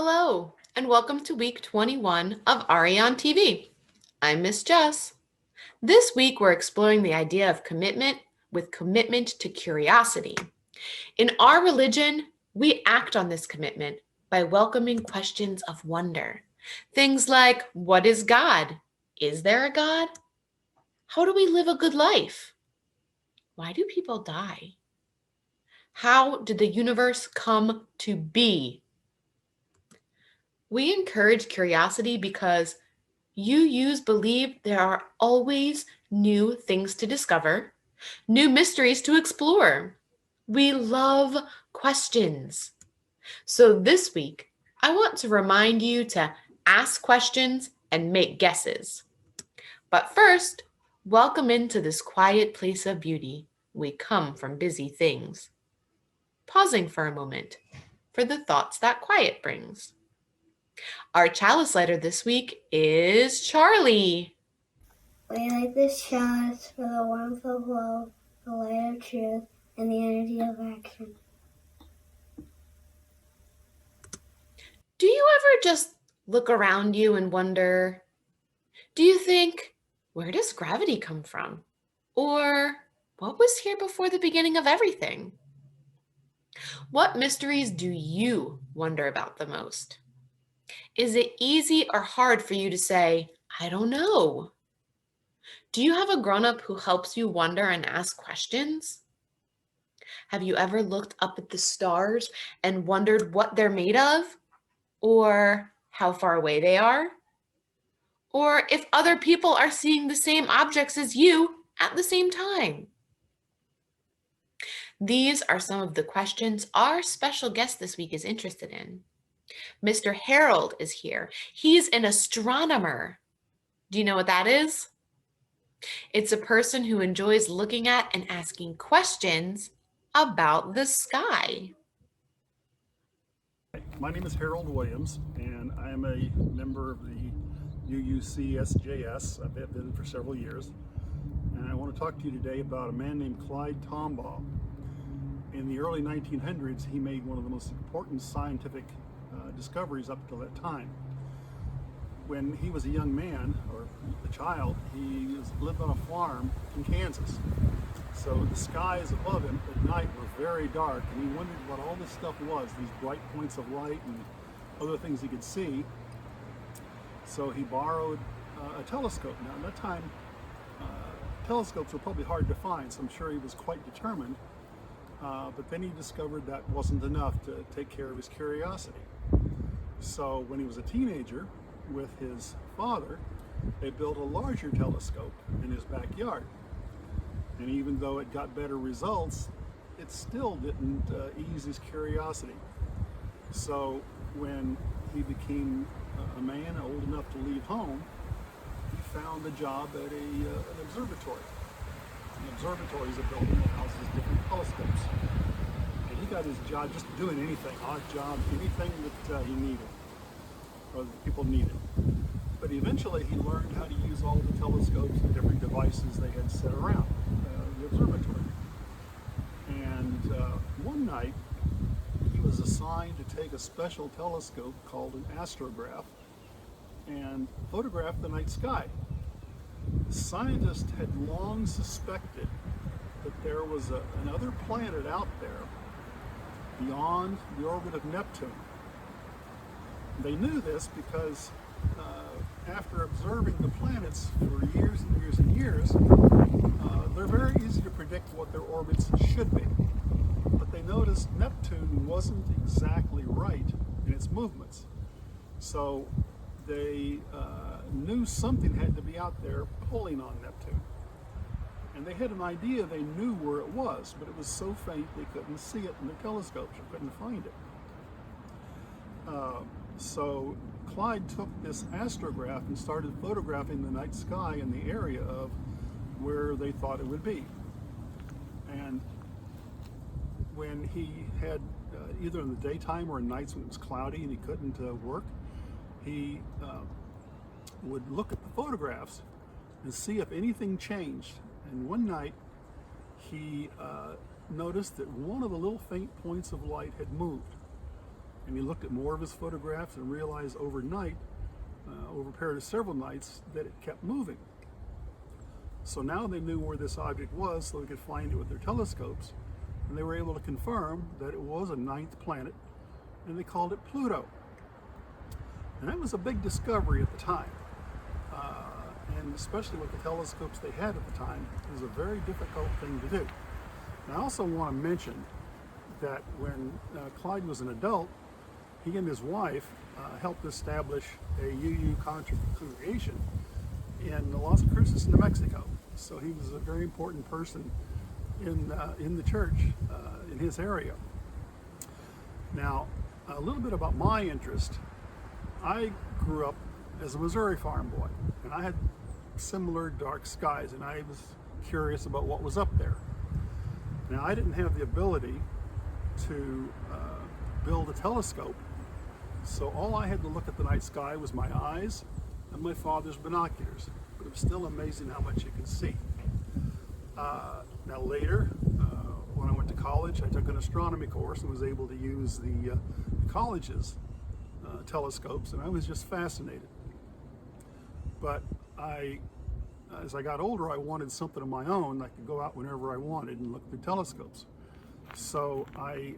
Hello, and welcome to week 21 of Ari on TV. I'm Miss Jess. This week, we're exploring the idea of commitment with commitment to curiosity. In our religion, we act on this commitment by welcoming questions of wonder. Things like, what is God? Is there a God? How do we live a good life? Why do people die? How did the universe come to be? We encourage curiosity because you believe there are always new things to discover, new mysteries to explore. We love questions. So this week, I want to remind you to ask questions and make guesses. But first, welcome into this quiet place of beauty. We come from busy things. Pausing for a moment for the thoughts that quiet brings. Our chalice lighter this week is Charlie. We light this chalice for the warmth of love, the light of truth, and the energy of action. Do you ever just look around you and wonder, do you think, where does gravity come from? Or what was here before the beginning of everything? What mysteries do you wonder about the most? Is it easy or hard for you to say, I don't know? Do you have a grown-up who helps you wonder and ask questions? Have you ever looked up at the stars and wondered what they're made of? Or how far away they are? Or if other people are seeing the same objects as you at the same time? These are some of the questions our special guest this week is interested in. Mr. Harold is here. He's an astronomer. Do you know what that is? It's a person who enjoys looking at and asking questions about the sky. My name is Harold Williams, and I am a member of the UUCSJS. I've been for several years, and I want to talk to you today about a man named Clyde Tombaugh. In the early 1900s, he made one of the most important scientific discoveries up until that time. When he was a young man, or a child, he lived on a farm in Kansas. So the skies above him at night were very dark, and he wondered what all this stuff was, these bright points of light and other things he could see. So he borrowed a telescope. Now at that time, telescopes were probably hard to find, so I'm sure he was quite determined. But then he discovered that wasn't enough to take care of his curiosity. So when he was a teenager with his father, they built a larger telescope in his backyard. And even though it got better results, it still didn't ease his curiosity. So when he became a man old enough to leave home, he found a job at an observatory. An observatory is a building that houses different telescopes. And he got his job just doing anything, odd job, anything that he needed, or that people needed. But eventually he learned how to use all the telescopes and different devices they had set around the observatory. And one night he was assigned to take a special telescope called an astrograph and photograph the night sky. Scientists had long suspected that there was another planet out there beyond the orbit of Neptune. They knew this because after observing the planets for years and years and years, they're very easy to predict what their orbits should be. But they noticed Neptune wasn't exactly right in its movements. So they knew something had to be out there pulling on Neptune. And they had an idea they knew where it was, but it was so faint they couldn't see it in their telescopes or couldn't find it. So Clyde took this astrograph and started photographing the night sky in the area of where they thought it would be. And when he had, either in the daytime or in nights when it was cloudy and he couldn't work, he would look at the photographs and see if anything changed. And one night he noticed that one of the little faint points of light had moved. And he looked at more of his photographs and realized overnight, over a period of several nights, that it kept moving. So now they knew where this object was, so they could find it with their telescopes, and they were able to confirm that it was a ninth planet, and they called it Pluto. And that was a big discovery at the time, and especially with the telescopes they had at the time, it was a very difficult thing to do. And I also want to mention that when Clyde was an adult, he and his wife helped establish a UU congregation in Las Cruces, New Mexico. So he was a very important person in the church in his area. Now, a little bit about my interest. I grew up as a Missouri farm boy, and I had similar dark skies, and I was curious about what was up there. Now, I didn't have the ability to build a telescope, so all I had to look at the night sky was my eyes and my father's binoculars. But it was still amazing how much you could see. Now later, when I went to college, I took an astronomy course and was able to use the college's telescopes, and I was just fascinated. But as I got older, I wanted something of my own. I could go out whenever I wanted and look through telescopes. So I,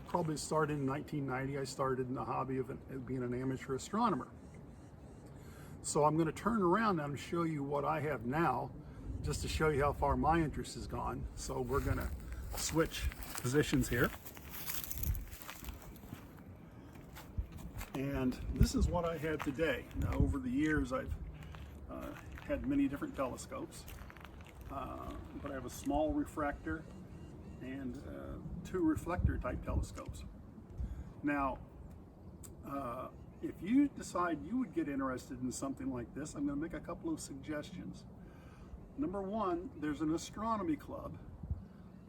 probably started in 1990. I started in the hobby of being an amateur astronomer. So I'm going to turn around now and show you what I have now, just to show you how far my interest has gone. So we're going to switch positions here. And this is what I have today. Now, over the years, I've had many different telescopes, but I have a small refractor and 2 reflector type telescopes. Now, if you decide you would get interested in something like this, I'm going to make a couple of suggestions. Number one, there's an astronomy club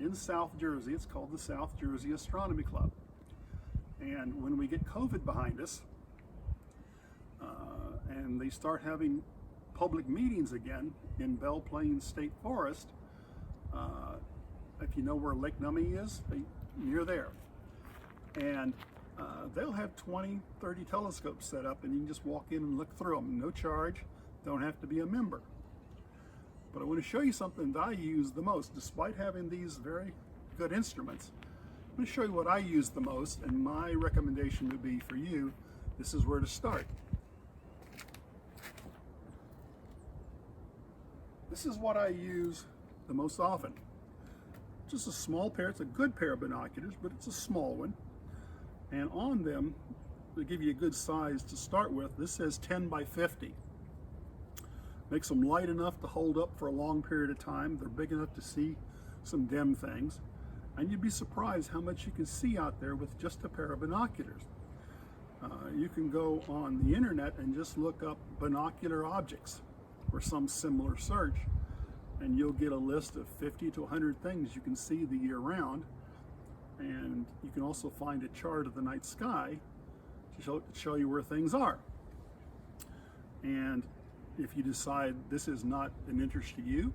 in South Jersey. It's called the South Jersey Astronomy Club. And when we get COVID behind us, and they start having public meetings again in Belle Plaine State Forest, if you know where Lake Nummi is, near there. And they'll have 20, 30 telescopes set up, and you can just walk in and look through them. No charge, don't have to be a member. But I want to show you something that I use the most. Despite having these very good instruments, I'm going to show you what I use the most, and my recommendation would be for you, this is where to start. This is what I use the most often. Just a small pair, it's a good pair of binoculars, but it's a small one. And on them, to give you a good size to start with, this says 10 by 50. Makes them light enough to hold up for a long period of time. They're big enough to see some dim things. And you'd be surprised how much you can see out there with just a pair of binoculars. You can go on the internet and just look up binocular objects or some similar search, and you'll get a list of 50 to 100 things you can see the year round. And you can also find a chart of the night sky to show you where things are. And if you decide this is not an interest to you,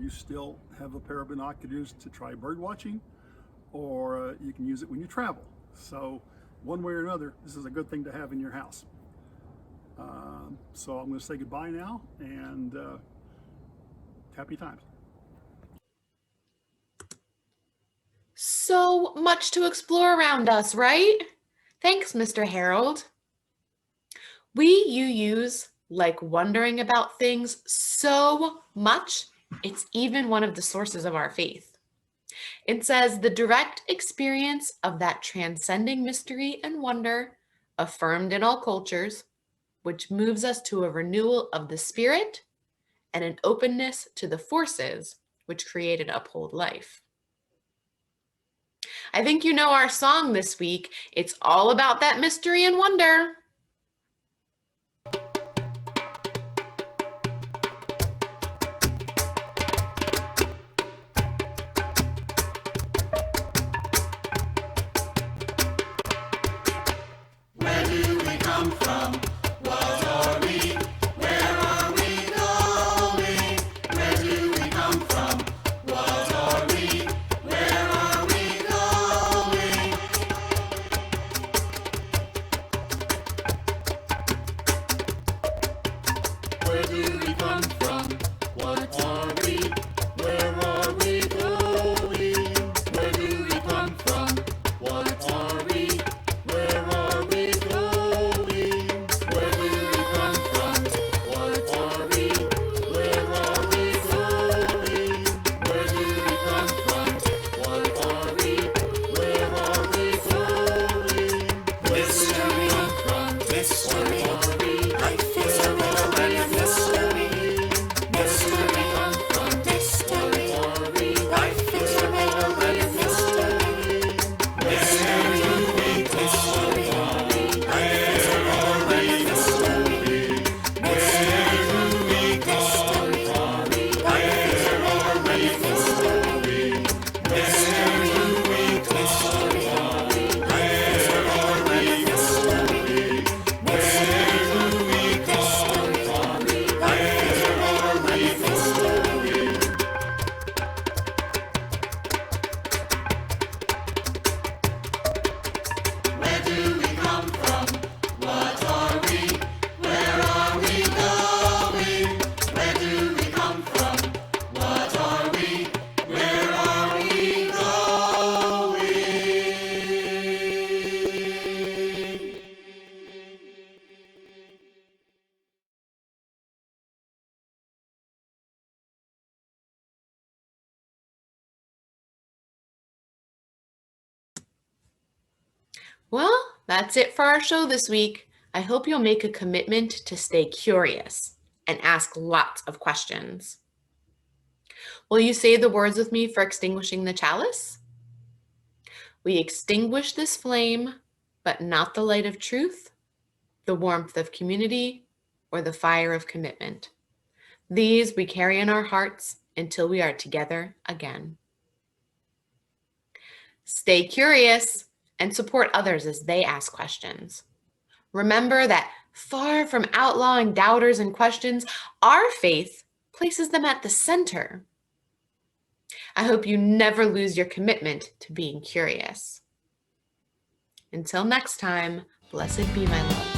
you still have a pair of binoculars to try bird watching, or you can use it when you travel. So one way or another, this is a good thing to have in your house. So I'm going to say goodbye now, and happy times. So much to explore around us, right? Thanks, Mr. Harold. We UUs like wondering about things so much, it's even one of the sources of our faith. It says the direct experience of that transcending mystery and wonder, affirmed in all cultures, which moves us to a renewal of the spirit and an openness to the forces which create and uphold life. I think you know our song this week. It's all about that mystery and wonder. Where do we come from? What are we? Where are we going? Where do we come from? What are we? Where are we going? Well, that's it for our show this week. I hope you'll make a commitment to stay curious and ask lots of questions. Will you say the words with me for extinguishing the chalice? We extinguish this flame, but not the light of truth, the warmth of community, or the fire of commitment. These we carry in our hearts until we are together again. Stay curious and support others as they ask questions. Remember that far from outlawing doubters and questions, our faith places them at the center. I hope you never lose your commitment to being curious. Until next time, blessed be my love.